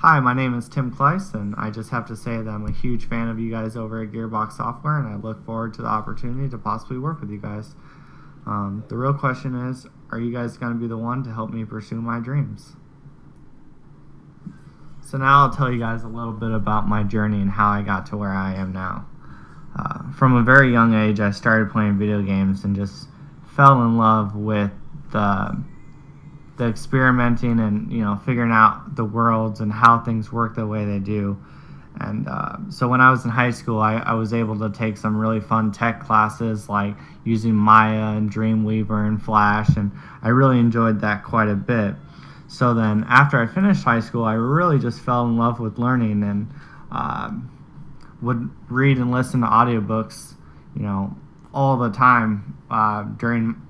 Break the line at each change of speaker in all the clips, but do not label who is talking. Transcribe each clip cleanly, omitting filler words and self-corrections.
Hi, my name is Tim Kleiss, and I just have to say that I'm a huge fan of you guys over at Gearbox Software, and I look forward to the opportunity to possibly work with you guys. The real question is, are you guys going to be the one to help me pursue my dreams? So now I'll tell you guys a little bit about my journey and how I got to where I am now. From a very young age, I started playing video games and just fell in love with the experimenting and figuring out the worlds and how things work the way they do. And so when I was in high school, I was able to take some really fun tech classes like using Maya and Dreamweaver and Flash, and I really enjoyed that quite a bit. So then after I finished high school, I really just fell in love with learning and would read and listen to audiobooks all the time during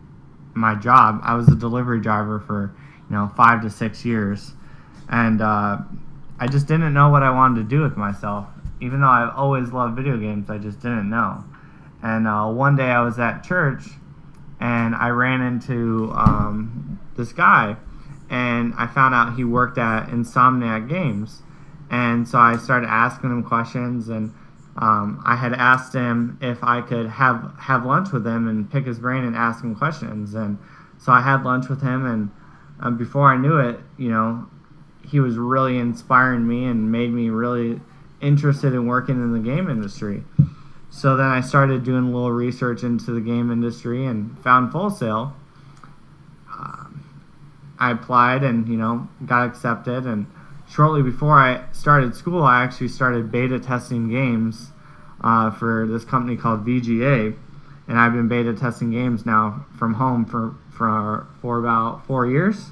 my job. I was a delivery driver for 5 to 6 years, and I just didn't know what I wanted to do with myself. Even though I've always loved video games, I just didn't know. And one day I was at church and I ran into this guy, and I found out he worked at Insomniac Games. And so I started asking him questions, and I had asked him if I could have lunch with him and pick his brain and ask him questions. And so I had lunch with him, and before I knew it, he was really inspiring me and made me really interested in working in the game industry. So then I started doing a little research into the game industry and found Full Sail. I applied and got accepted, and shortly before I started school, I actually started beta testing games for this company called VGA, and I've been beta testing games now from home for about 4 years.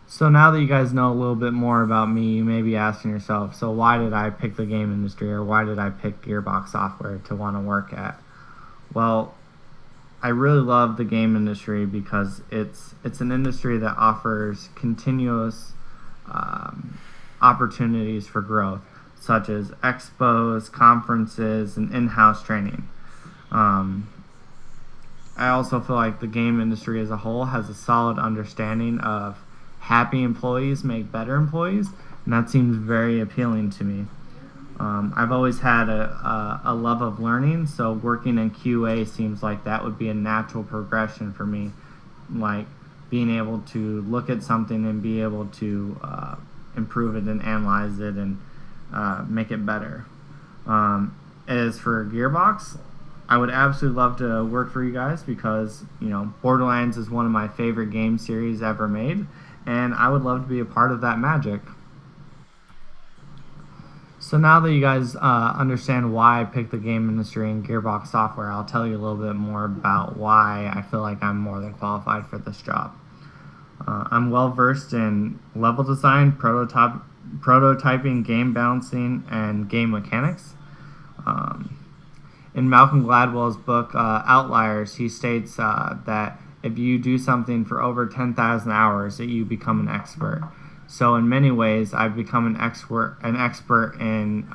So now that you guys know a little bit more about me, you may be asking yourself, so why did I pick the game industry, or why did I pick Gearbox Software to want to work at? Well, I really love the game industry because it's an industry that offers continuous opportunities for growth, such as expos, conferences, and in-house training. I also feel like the game industry as a whole has a solid understanding of happy employees make better employees, and that seems very appealing to me. I've always had a love of learning, so working in QA seems like that would be a natural progression for me, like being able to look at something and be able to improve it and analyze it and make it better. As for Gearbox, I would absolutely love to work for you guys because Borderlands is one of my favorite game series ever made, and I would love to be a part of that magic. So now that you guys understand why I picked the game industry and Gearbox Software, I'll tell you a little bit more about why I feel like I'm more than qualified for this job. I'm well versed in level design, prototyping, game balancing, and game mechanics. In Malcolm Gladwell's book Outliers, he states that if you do something for over 10,000 hours, that you become an expert. So in many ways, I've become an expert in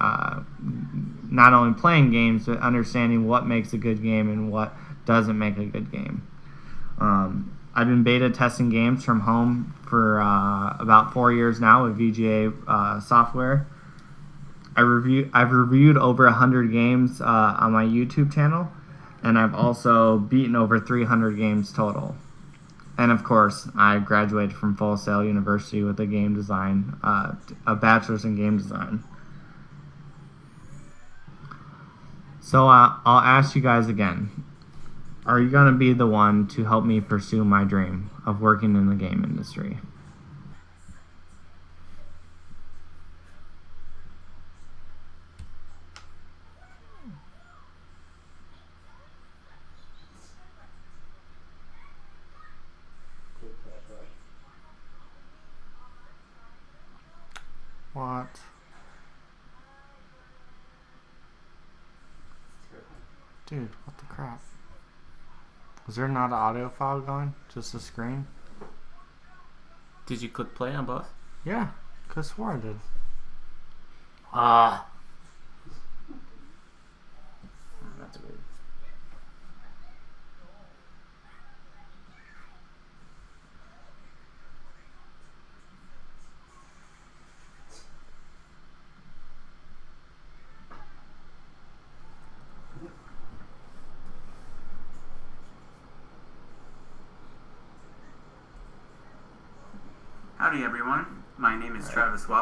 not only playing games, but understanding what makes a good game and what doesn't make a good game. I've been beta testing games from home for about 4 years now with VGA software. I've reviewed over 100 games on my YouTube channel, and I've also beaten over 300 games total. And of course, I graduated from Full Sail University with a game design, a bachelor's in game design. So I'll ask you guys again, are you going to be the one to help me pursue my dream of working in the game industry? What? Dude, what the crap? Is there not an audio file going? Just a screen?
Did you click play on both?
Yeah, could swore I did.
That's weird.
Howdy, everyone. My name is Travis Welch.